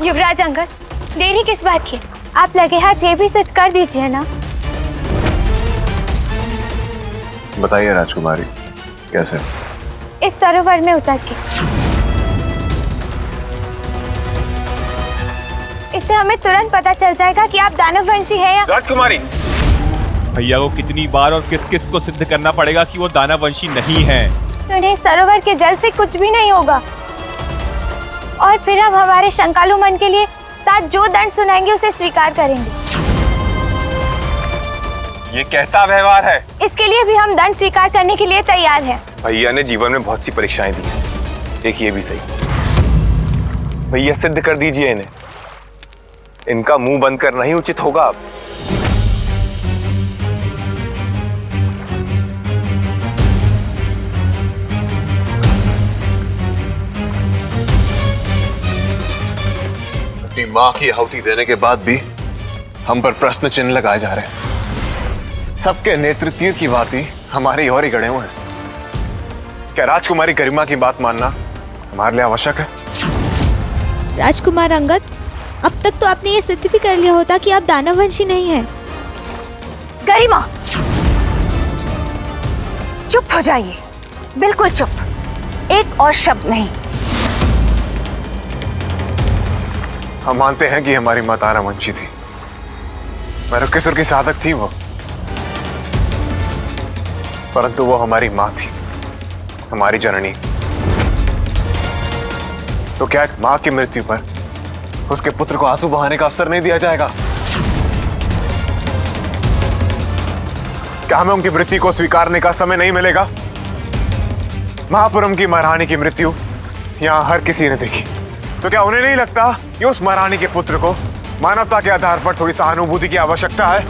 युवराज अंगद, देरी किस बात की? आप लगे हाथ ये भी सिद्ध कर दीजिए ना। बताइए राजकुमारी, कैसे? इस सरोवर में उतर के। इससे हमें तुरंत पता चल जाएगा कि आप दानववंशी हैं या। राजकुमारी, भैया को कितनी बार और किस किस को सिद्ध करना पड़ेगा कि वो दानववंशी नहीं है? तो उन्हें सरोवर के जल से कुछ भी नहीं होगा और फिर हम हमारे शंकालु मन के लिए साथ जो दंड सुनाएंगे उसे स्वीकार करेंगे। ये कैसा व्यवहार है? इसके लिए भी हम दंड स्वीकार करने के लिए तैयार हैं। भैया ने जीवन में बहुत सी परीक्षाएं दी हैं, एक ये भी सही। भैया सिद्ध कर दीजिए इन्हें, इनका मुंह बंद करना ही उचित होगा अब। अपनी माँ की आहुति देने के बाद भी हम पर प्रश्न चिन्ह लगाए जा रहे हैं। सबके नेत्र तीर की भांति हमारी ओर ही गड़े हुए हैं। क्या राजकुमारी गरिमा की बात मानना हमारे लिए आवश्यक है? राजकुमार अंगद, अब तक तो आपने ये सिद्ध भी कर लिया होता कि आप दानववंशी नहीं हैं। गरिमा, चुप हो जाइए, बिल्कुल चुप, एक और शब्द नहीं। हम मानते हैं कि हमारी माँ तारावंशी थी, मरुकेसुर की साधक थी वो, परंतु वो हमारी माँ थी, हमारी जननी। तो क्या एक माँ की मृत्यु पर उसके पुत्र को आंसू बहाने का अवसर नहीं दिया जाएगा? क्या हमें उनकी मृत्यु को स्वीकारने का समय नहीं मिलेगा? महापुरम की महारानी की मृत्यु यहाँ हर किसी ने देखी, तो क्या उन्हें नहीं लगता कि उस महारानी के पुत्र को मानवता के आधार पर थोड़ी सहानुभूति की आवश्यकता है?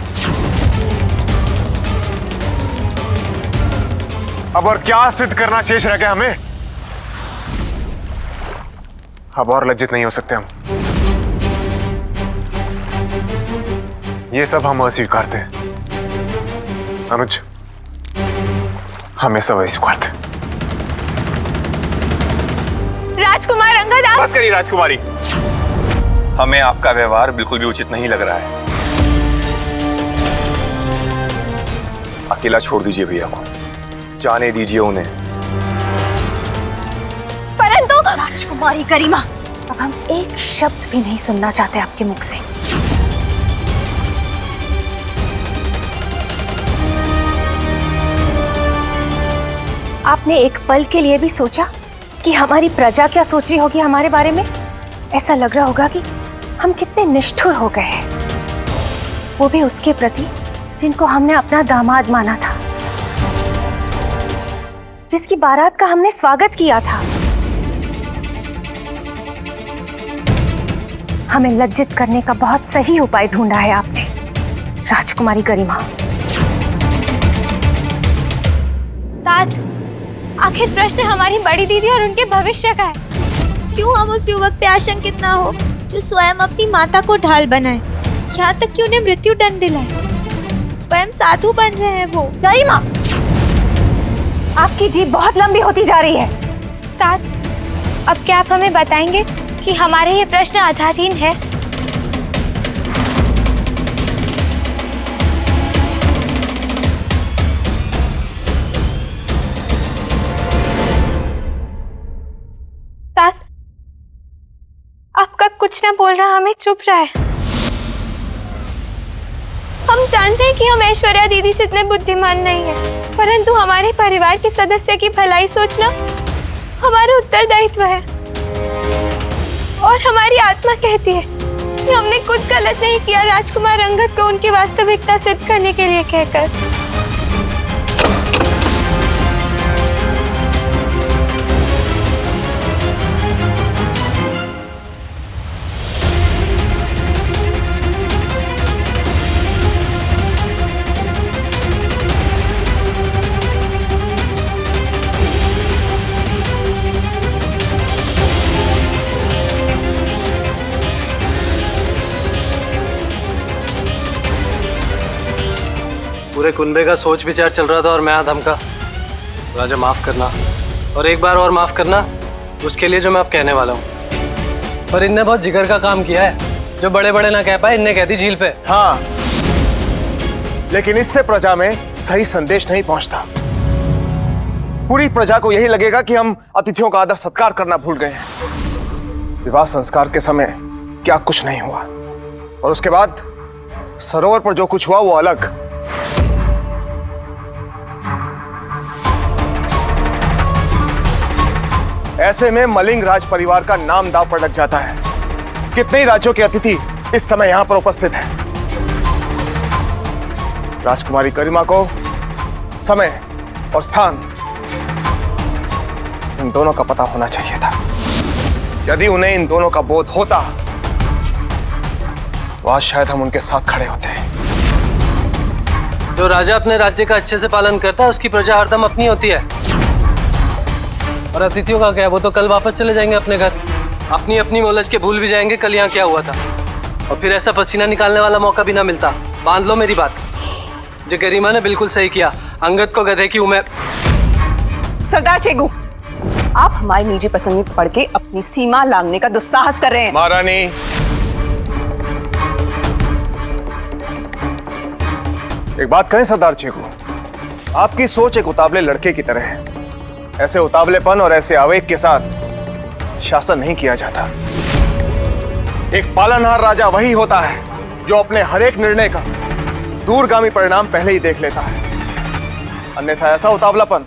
अब और क्या सिद्ध करना शेष रह गया हमें? अब और लज्जित नहीं हो सकते हम। ये सब हम अस्वीकारते हैं अनुज, हमें सब अस्वीकारते हैं। राजकुमार अंगद, आप बस करिए राजकुमारी, हमें आपका व्यवहार बिल्कुल भी उचित नहीं लग रहा है। अकेला छोड़ दीजिए भैया को, जाने दीजिए उन्हें। परंतु राजकुमारी गरिमा, अब हम एक शब्द भी नहीं सुनना चाहते आपके मुख से। आपने एक पल के लिए भी सोचा कि हमारी प्रजा क्या सोच रही होगी हमारे बारे में? ऐसा लग रहा होगा कि हम कितने निष्ठुर हो गए हैं, वो भी उसके प्रति जिनको हमने अपना दामाद माना था, जिसकी बारात का हमने स्वागत किया था। हमें लज्जित करने का बहुत सही उपाय ढूंढा है आपने, राजकुमारी गरिमा। तात, आखिर प्रश्न हमारी बड़ी दीदी और उनके भविष्य का है। क्यों हम उस युवक पे आशंकित ना हो जो स्वयं अपनी माता को ढाल बनाए, यहाँ तक कि उन्हें मृत्यु दंड दिलाए? स्वयं साधु बन रहे हैं वो। गरिमा, आपकी जीभ बहुत लंबी होती जा रही है। तात, अब क्या आप हमें बताएंगे कि हमारे ये प्रश्न आधारहीन है? तात, आपका कुछ ना बोल रहा हमें चुप रहा है। हम जानते हैं कि हम ऐश्वर्या दीदी जितने बुद्धिमान नहीं है, परंतु हमारे परिवार के सदस्य की भलाई सोचना हमारा उत्तरदायित्व है। और हमारी आत्मा कहती है कि हमने कुछ गलत नहीं किया राजकुमार अंगद को उनकी वास्तविकता सिद्ध करने के लिए कहकर। पूरे कुनबे का सोच विचार चल रहा था और मैं धमका। राजा माफ करना, और एक बार और माफ करना उसके लिए जो मैं अब कहने वाला हूँ। पर इनने बहुत जिगर का काम किया है। जो बड़े बड़े ना कह पाए इनने कह दी झील पे। हाँ, लेकिन इससे प्रजा में सही संदेश नहीं पहुंचता। पूरी प्रजा को यही लगेगा कि हम अतिथियों का आदर सत्कार करना भूल गए हैं। विवाह संस्कार के समय क्या कुछ नहीं हुआ, और उसके बाद सरोवर पर जो कुछ हुआ वो अलग। ऐसे में मलिंग राज परिवार का नाम दांव पर लग जाता है। कितने ही राज्यों के अतिथि इस समय यहां पर उपस्थित हैं। राजकुमारी गरिमा को समय और स्थान इन दोनों का पता होना चाहिए था। यदि उन्हें इन दोनों का बोध होता तो आज शायद हम उनके साथ खड़े होते हैं। जो राजा अपने राज्य का अच्छे से पालन करता है उसकी प्रजा हरदम अपनी होती है। और अतिथियों का क्या है, वो तो कल वापस चले जाएंगे अपने घर। अपनी अपनी मोलज के भूल भी जाएंगे कल यहाँ क्या हुआ था, और फिर ऐसा पसीना निकालने वाला मौका भी ना मिलता। बांध लो मेरी बात। जो गरिमा ने बिल्कुल सही किया, अंगद को गधे की उम्र। सरदार चेगू, आप हमारी निजी पसंद पढ़ के अपनी सीमा लांघने का दुस्साहस कर रहे हैं। महारानी, एक बात कहें सरदार चेगू, आपकी सोच एक उतावले लड़के की तरह है। ऐसे उतावलेपन और ऐसे आवेग के साथ शासन नहीं किया जाता। एक पालनहार राजा वही होता है जो अपने हर एक निर्णय का दूरगामी परिणाम पहले ही देख लेता है। अन्यथा ऐसा उतावलापन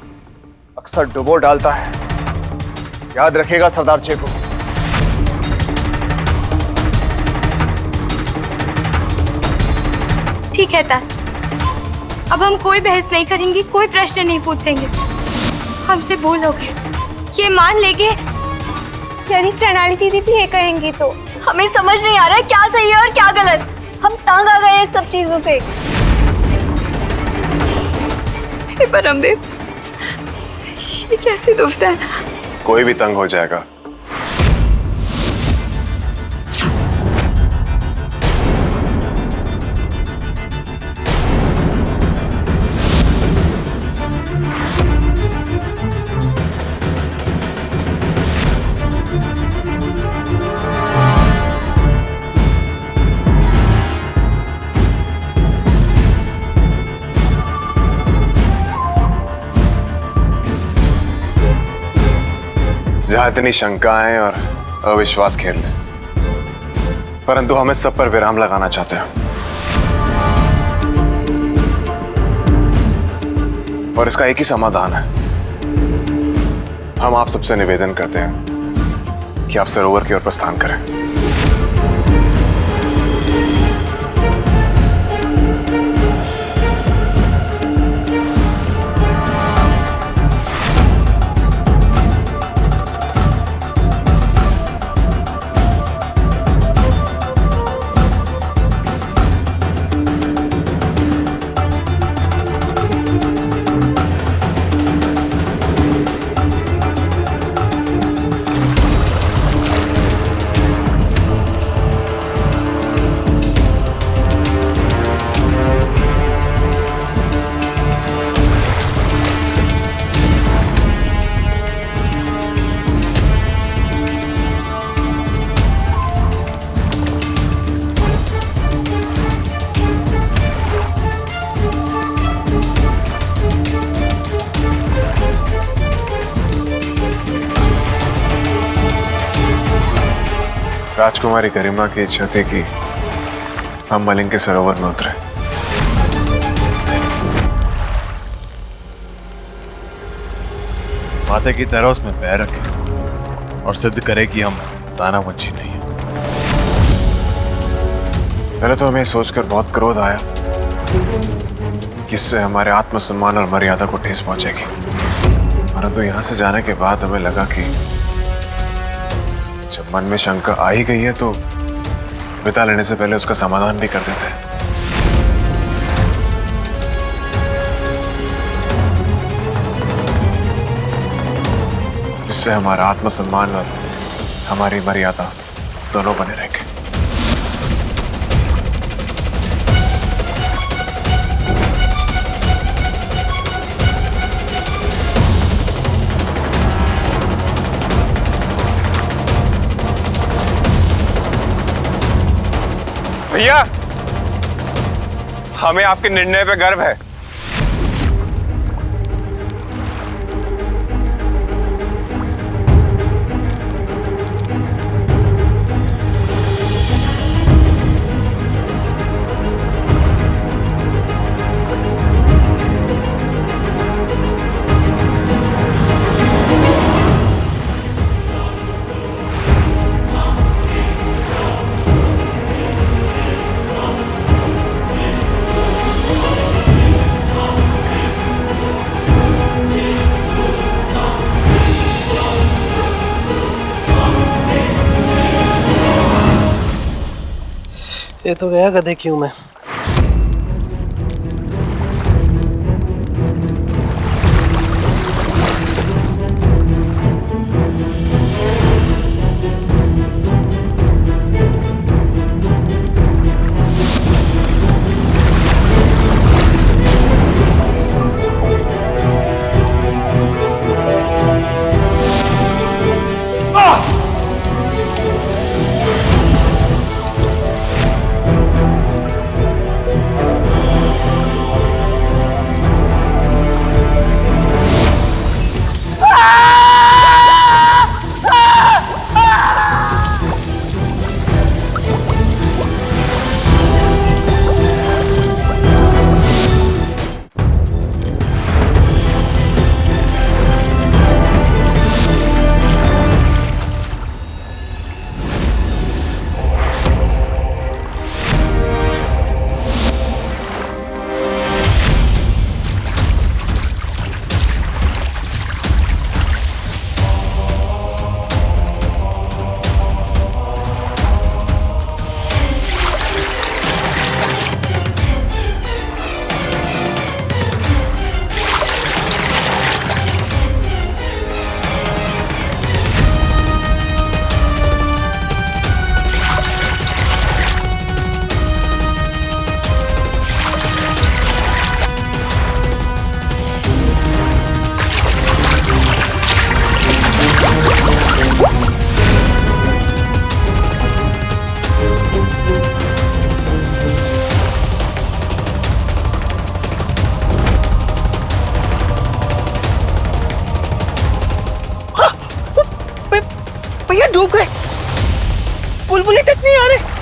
अक्सर डुबो डालता है। याद रखिएगा सरदार चेगू। ठीक है ता, अब हम कोई बहस नहीं करेंगे, कोई प्रश्न नहीं पूछेंगे। हमसे भूल हो गए, ये मान लेंगे। यदि प्रणाली दीदी भी ये कहेंगी तो हमें समझ नहीं आ रहा है क्या सही है और क्या गलत। हम तंग आ गए इस सब चीजों से। हे परमदेव, ये कैसे दुखता है। कोई भी तंग हो जाएगा। जहां इतनी शंकाएं और अविश्वास खेल रहे, परंतु हम इस सब पर विराम लगाना चाहते हैं। और इसका एक ही समाधान है। हम आप सबसे निवेदन करते हैं कि आप सरोवर की ओर प्रस्थान करें। राजकुमारी गरिमा की इच्छा थी कि हम मलिंग के सरोवर में उतरे। माता की तरह उसमें पैर रखे और सिद्ध करे कि हम दानावंशी नहीं हैं। पहले तो हमें सोचकर बहुत क्रोध आया कि इससे हमारे आत्मसम्मान और मर्यादा को ठेस पहुंचेगी, परंतु यहां से जाने के बाद हमें लगा कि जब मन में शंका आ ही गई है तो बिता लेने से पहले उसका समाधान भी कर देते हैं। जिससे हमारा आत्मसम्मान और हमारी मर्यादा दोनों बने रहेंगे। भैया, हमें आपके निर्णय पे गर्व है। ये तो गया गधे क्यों मैं। भैया डूब गए, बुलबुली तक नहीं आ रहे।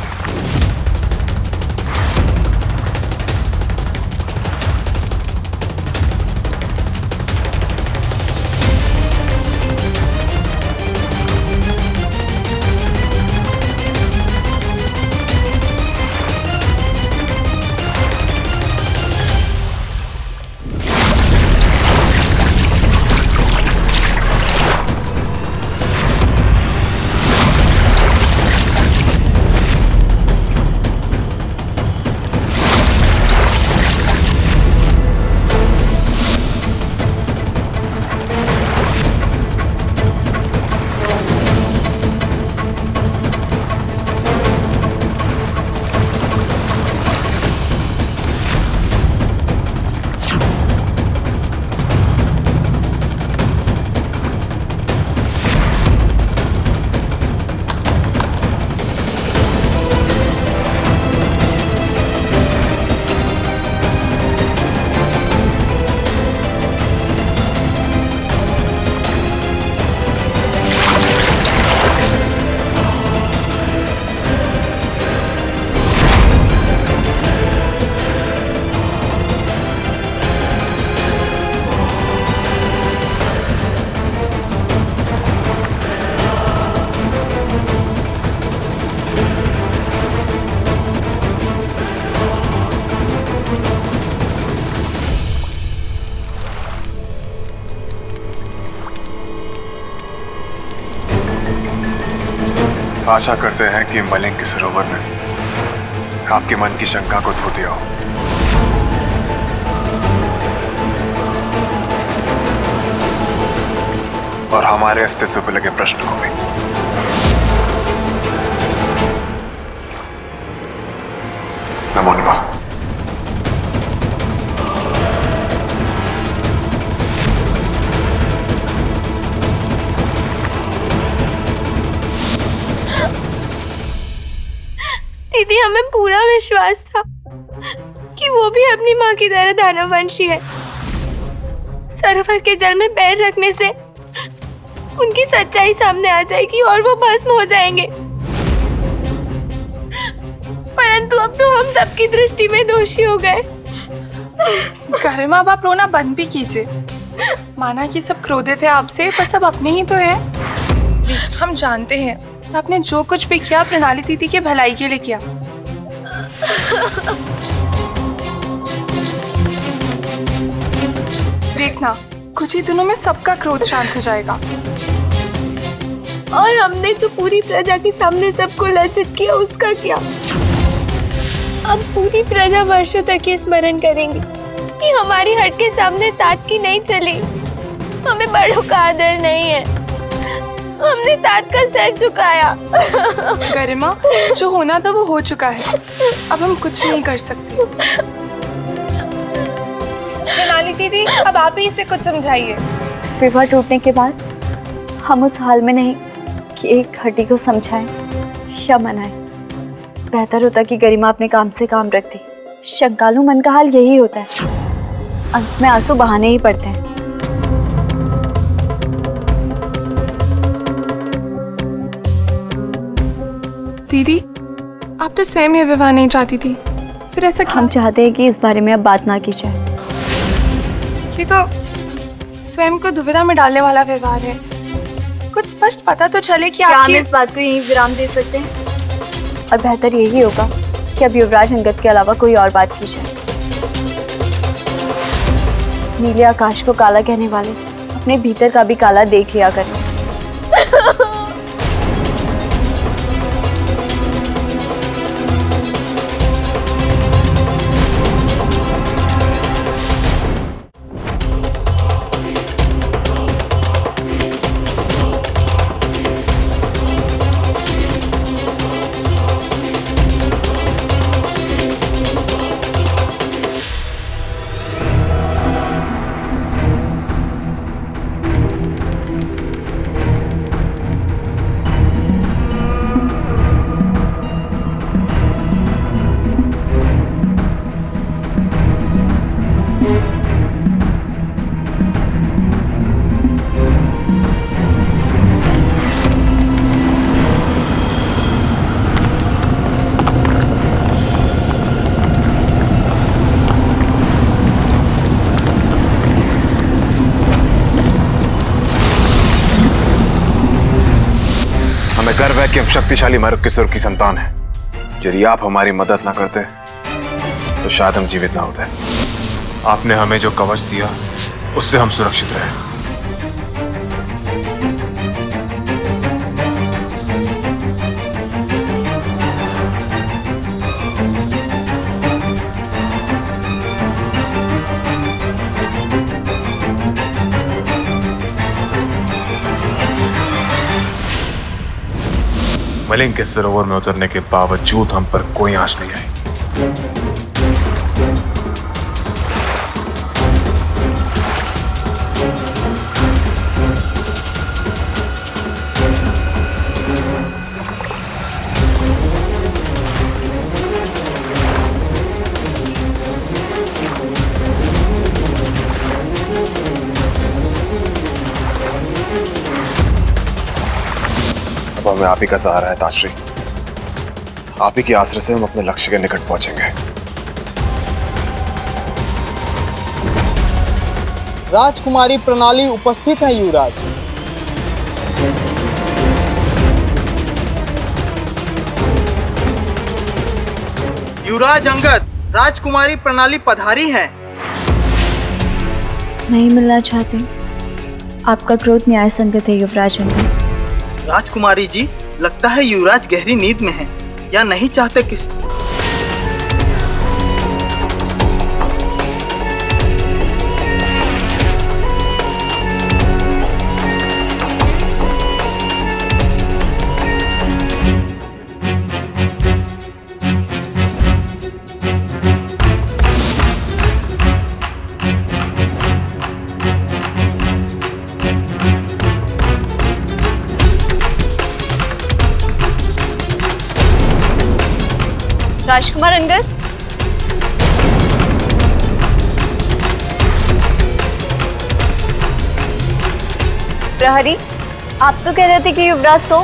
आशा करते हैं कि मलिंग के सरोवर ने आपके मन की शंका को धो दिया हो। और हमारे अस्तित्व पर लगे प्रश्न को भी। नमो नमः। दीदी, हमें पूरा विश्वास था कि वो भी अपनी माँ की तरह दानववंशी है। सरोवर के जल में पैर रखने से उनकी सच्चाई सामने आ जाएगी और वो भस्म हो जाएंगे। परंतु अब तो हम सबकी दृष्टि में दोषी हो गए। गरिमा, अब आप रोना बंद भी कीजिए। माना कि सब क्रोधित है आपसे, पर सब अपने ही तो हैं। हम जानते हैं आपने जो कुछ भी किया प्रणाली दीदी के भलाई के लिए किया। देखना, कुछ ही दिनों में सबका क्रोध शांत हो जाएगा। और हमने जो पूरी प्रजा के सामने सबको लज्जित किया, उसका क्या? अब पूरी प्रजा वर्षों तक ये स्मरण करेंगे कि हमारी हट के सामने तात की नहीं चली। हमें बड़ों का आदर नहीं है, हमने तात का सर झुकाया। गरिमा, जो होना था वो हो चुका है, अब हम कुछ नहीं कर सकते। प्रणाली दीदी, अब आप ही इसे कुछ समझाइए। विवाह टूटने के बाद हम उस हाल में नहीं कि एक हड्डी को समझाएं या मनाएं। बेहतर होता कि गरिमा अपने काम से काम रखती। शंकालु मन का हाल यही होता है, अंत में आंसू बहाने ही पड़ते हैं। दीदी, आप तो स्वयं ये विवाह नहीं चाहती थी, फिर ऐसा क्यों? हम चाहते हैं कि इस बारे में अब बात ना की जाए। ये तो स्वयं को दुविधा में डालने वाला व्यवहार है। कुछ स्पष्ट पता तो चले कि क्या हम आपकी... इस बात को यहीं विराम दे सकते हैं? और बेहतर यही होगा कि अब युवराज अंगद के अलावा कोई और बात की जाए। नीले आकाश को काला कहने वाले अपने भीतर का भी काला देख लिया करें। हमें गर्व है कि हम शक्तिशाली मारुक्यसुर की संतान हैं। यदि आप हमारी मदद ना करते तो शायद हम जीवित ना होते। आपने हमें जो कवच दिया उससे हम सुरक्षित रहे। मलिंग के सरोवर में उतरने के बावजूद हम पर कोई आंच नहीं आई। अब हमें आप ही का सहारा है ताश्री। आप ही के आश्रय से हम अपने लक्ष्य के निकट पहुंचेंगे। राजकुमारी प्रणाली उपस्थित है युवराज। युवराज अंगद, राजकुमारी प्रणाली पधारी हैं। नहीं मिलना चाहते। आपका क्रोध न्याय संगत है युवराज अंगद। राजकुमारी जी, लगता है युवराज गहरी नींद में हैं या नहीं चाहते किस... राजकुमार अंगद। प्रहरी, आप तो कह रहे थे कि युवराज सो